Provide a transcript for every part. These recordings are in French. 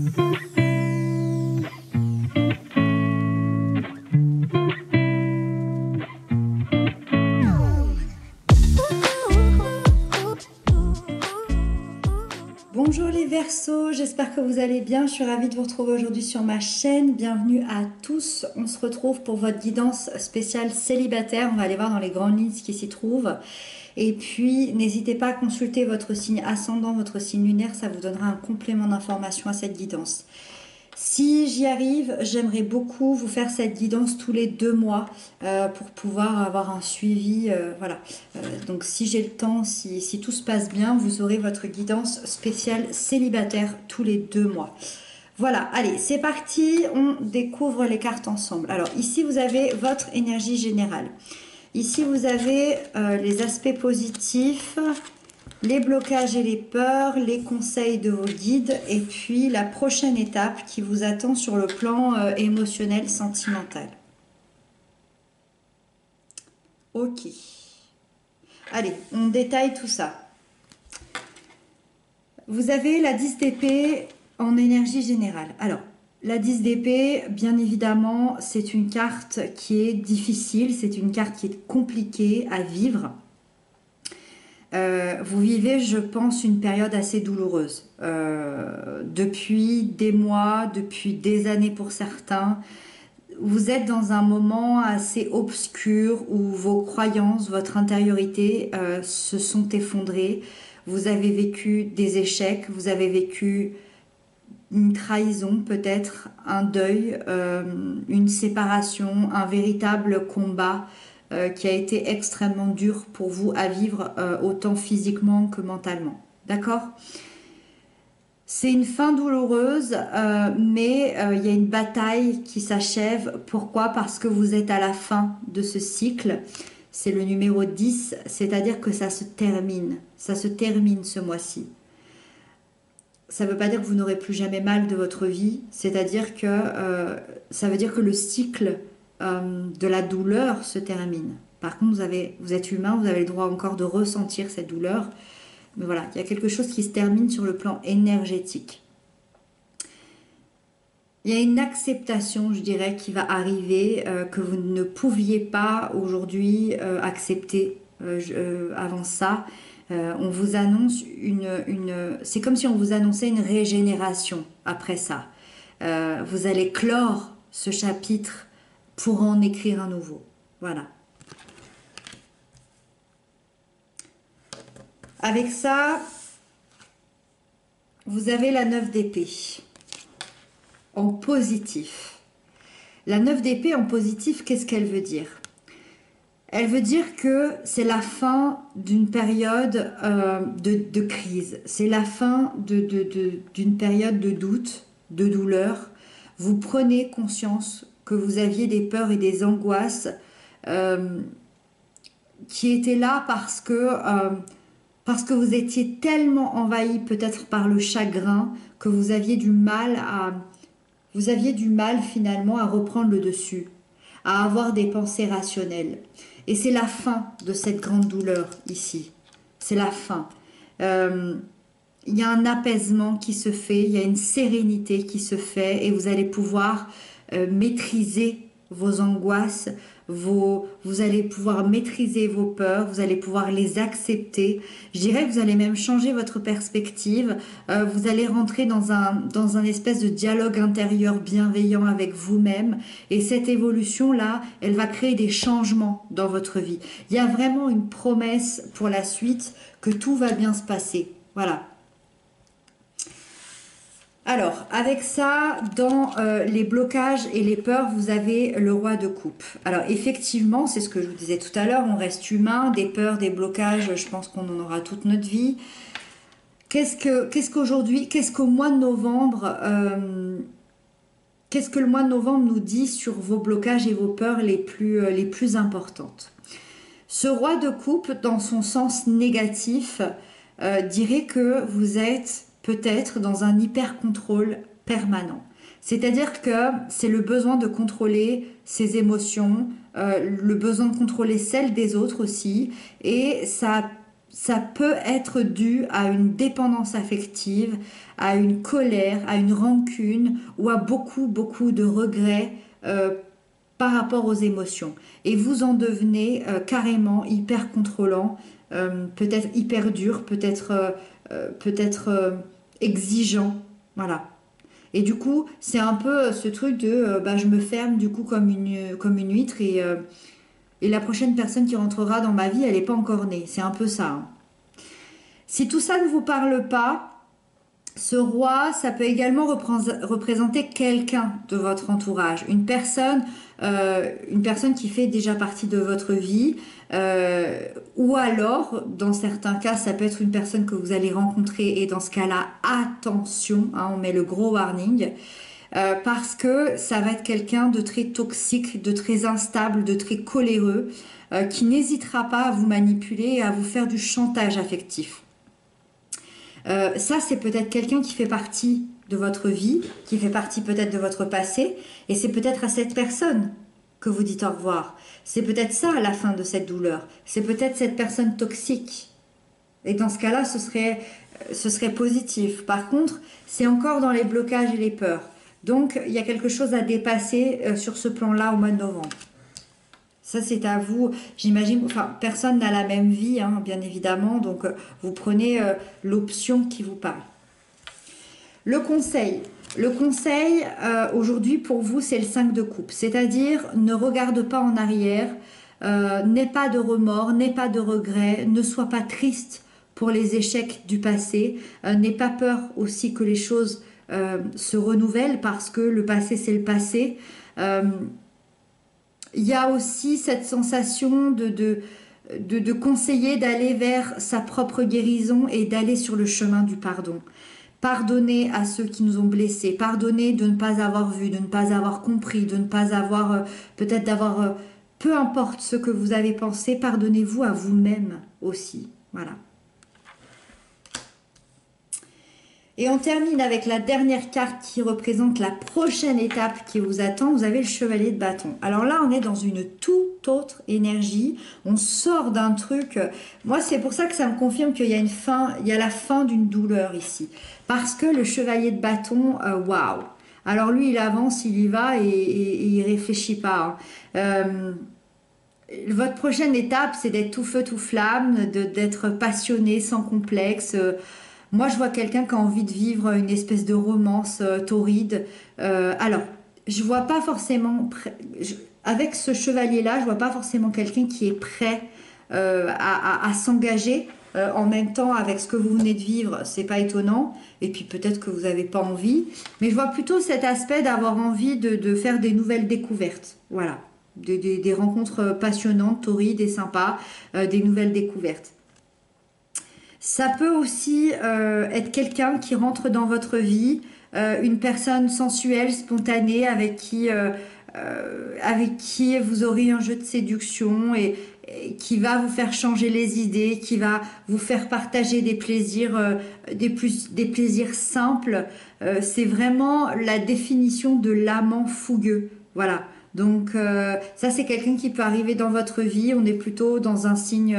Bonjour les Verseaux, j'espère que vous allez bien. Je suis ravie de vous retrouver aujourd'hui sur ma chaîne. Bienvenue à tous. On se retrouve pour votre guidance spéciale célibataire. On va aller voir dans les grandes lignes ce qui s'y trouve. Et puis, n'hésitez pas à consulter votre signe ascendant, votre signe lunaire. Ça vous donnera un complément d'information à cette guidance. Si j'y arrive, j'aimerais beaucoup vous faire cette guidance tous les 2 mois pour pouvoir avoir un suivi. Voilà. Donc si j'ai le temps, si tout se passe bien, vous aurez votre guidance spéciale célibataire tous les 2 mois. Voilà, allez, c'est parti, on découvre les cartes ensemble. Alors ici, vous avez votre énergie générale. Ici, vous avez les aspects positifs, les blocages et les peurs, les conseils de vos guides et puis la prochaine étape qui vous attend sur le plan émotionnel, sentimental. Ok. Allez, on détaille tout ça. Vous avez la 10 d'épée en énergie générale. Alors, la 10 d'épée, bien évidemment, c'est une carte qui est difficile, c'est une carte qui est compliquée à vivre. Vous vivez, je pense, une période assez douloureuse. Depuis des mois, depuis des années pour certains, vous êtes dans un moment assez obscur où vos croyances, votre intériorité se sont effondrées. Vous avez vécu des échecs, vous avez vécu une trahison peut-être, un deuil, une séparation, un véritable combat qui a été extrêmement dur pour vous à vivre, autant physiquement que mentalement. D'accord ? C'est une fin douloureuse, mais il y a une bataille qui s'achève. Pourquoi ? Parce que vous êtes à la fin de ce cycle. C'est le numéro 10, c'est-à-dire que ça se termine. Ça se termine ce mois-ci. Ça ne veut pas dire que vous n'aurez plus jamais mal de votre vie, c'est-à-dire que ça veut dire que le cycle de la douleur se termine. Par contre, vous êtes humain, vous avez le droit encore de ressentir cette douleur. Mais voilà, il y a quelque chose qui se termine sur le plan énergétique. Il y a une acceptation, je dirais, qui va arriver, que vous ne pouviez pas aujourd'hui accepter avant ça. On vous annonce c'est comme si on vous annonçait une régénération après ça. Vous allez clore ce chapitre pour en écrire un nouveau. Voilà. Avec ça, vous avez la 9 d'épée en positif. La 9 d'épée en positif, qu'est-ce qu'elle veut dire ? Elle veut dire que c'est la fin d'une période de crise. C'est la fin d'une période de doute, de douleur. Vous prenez conscience que vous aviez des peurs et des angoisses qui étaient là parce que vous étiez tellement envahi peut-être par le chagrin que vous aviez du mal finalement à reprendre le dessus, à avoir des pensées rationnelles. Et c'est la fin de cette grande douleur ici. C'est la fin. Il y a un apaisement qui se fait, il y a une sérénité qui se fait et vous allez pouvoir maîtriser vos angoisses, vous allez pouvoir maîtriser vos peurs, vous allez pouvoir les accepter. Je dirais que vous allez même changer votre perspective, vous allez rentrer dans un espèce de dialogue intérieur bienveillant avec vous-même et cette évolution-là, elle va créer des changements dans votre vie. Il y a vraiment une promesse pour la suite que tout va bien se passer. Voilà. Alors, avec ça, dans les blocages et les peurs, vous avez le roi de coupe. Alors, effectivement, c'est ce que je vous disais tout à l'heure, on reste humain, des peurs, des blocages, je pense qu'on en aura toute notre vie. Qu'est-ce qu'au mois de novembre, qu'est-ce que le mois de novembre nous dit sur vos blocages et vos peurs les plus importantes ? Ce roi de coupe, dans son sens négatif, dirait que vous êtes peut-être dans un hyper-contrôle permanent. C'est-à-dire que c'est le besoin de contrôler ses émotions, le besoin de contrôler celles des autres aussi, et ça ça peut être dû à une dépendance affective, à une colère, à une rancune ou à beaucoup, beaucoup de regrets par rapport aux émotions. Et vous en devenez carrément hyper contrôlant, peut-être hyper dur, peut-être exigeant. Voilà. Et du coup, c'est un peu ce truc de bah, je me ferme du coup comme une huître et la prochaine personne qui rentrera dans ma vie, elle n'est pas encore née. C'est un peu ça. Hein. Si tout ça ne vous parle pas, ce roi, ça peut également représenter quelqu'un de votre entourage, une personne qui fait déjà partie de votre vie, ou alors, dans certains cas, ça peut être une personne que vous allez rencontrer, et dans ce cas-là, attention, hein, on met le gros warning, parce que ça va être quelqu'un de très toxique, de très instable, de très coléreux, qui n'hésitera pas à vous manipuler et à vous faire du chantage affectif. Ça, c'est peut-être quelqu'un qui fait partie de votre vie, qui fait partie peut-être de votre passé, et c'est peut-être à cette personne que vous dites au revoir. C'est peut-être ça la fin de cette douleur. C'est peut-être cette personne toxique. Et dans ce cas-là, ce serait positif. Par contre, c'est encore dans les blocages et les peurs. Donc, il y a quelque chose à dépasser sur ce plan-là au mois de novembre. Ça, c'est à vous. J'imagine, enfin, personne n'a la même vie, hein, bien évidemment. Donc, vous prenez l'option qui vous parle. Le conseil. Le conseil, aujourd'hui, pour vous, c'est le 5 de coupe. C'est-à-dire, ne regarde pas en arrière, n'aie pas de remords, n'aie pas de regrets, ne sois pas triste pour les échecs du passé. N'aie pas peur aussi que les choses se renouvellent parce que le passé, c'est le passé. Il y a aussi cette sensation de conseiller d'aller vers sa propre guérison et d'aller sur le chemin du pardon. Pardonner à ceux qui nous ont blessés, pardonner de ne pas avoir vu, de ne pas avoir compris, de ne pas avoir, peut-être d'avoir, peu importe ce que vous avez pensé, pardonnez-vous à vous-même aussi. Voilà. Et on termine avec la dernière carte qui représente la prochaine étape qui vous attend. Vous avez le chevalier de bâton. Alors là, on est dans une toute autre énergie. On sort d'un truc. Moi, c'est pour ça que ça me confirme qu'il y a une fin, il y a la fin d'une douleur ici. Parce que le chevalier de bâton, waouh. Alors lui, il avance, il y va et il réfléchit pas. Hein. Votre prochaine étape, c'est d'être tout feu, tout flamme, d'être passionné, sans complexe. Moi, je vois quelqu'un qui a envie de vivre une espèce de romance torride. Alors, je vois pas forcément... avec ce chevalier-là, je vois pas forcément quelqu'un qui est prêt à s'engager. En même temps, avec ce que vous venez de vivre, c'est pas étonnant. Et puis peut-être que vous n'avez pas envie. Mais je vois plutôt cet aspect d'avoir envie de faire des nouvelles découvertes. Voilà. Des rencontres passionnantes, torrides et sympas. Des nouvelles découvertes. Ça peut aussi être quelqu'un qui rentre dans votre vie, une personne sensuelle, spontanée, avec qui vous aurez un jeu de séduction et qui va vous faire changer les idées, qui va vous faire partager des plaisirs, des plaisirs simples. C'est vraiment la définition de l'amant fougueux. Voilà. Donc ça, c'est quelqu'un qui peut arriver dans votre vie. On est plutôt dans un signe...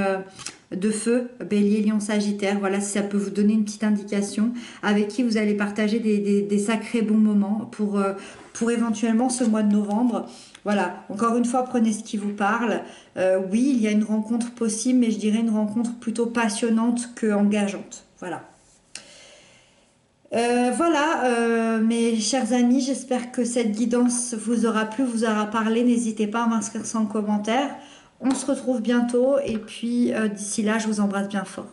de feu, bélier, lion, sagittaire, voilà, si ça peut vous donner une petite indication, avec qui vous allez partager des sacrés bons moments pour éventuellement ce mois de novembre. Voilà, encore une fois, prenez ce qui vous parle. Oui, il y a une rencontre possible, mais je dirais une rencontre plutôt passionnante que engageante. Voilà. Voilà, mes chers amis, j'espère que cette guidance vous aura plu, vous aura parlé. N'hésitez pas à m'inscrire sans commentaire. On se retrouve bientôt et puis d'ici là, je vous embrasse bien fort.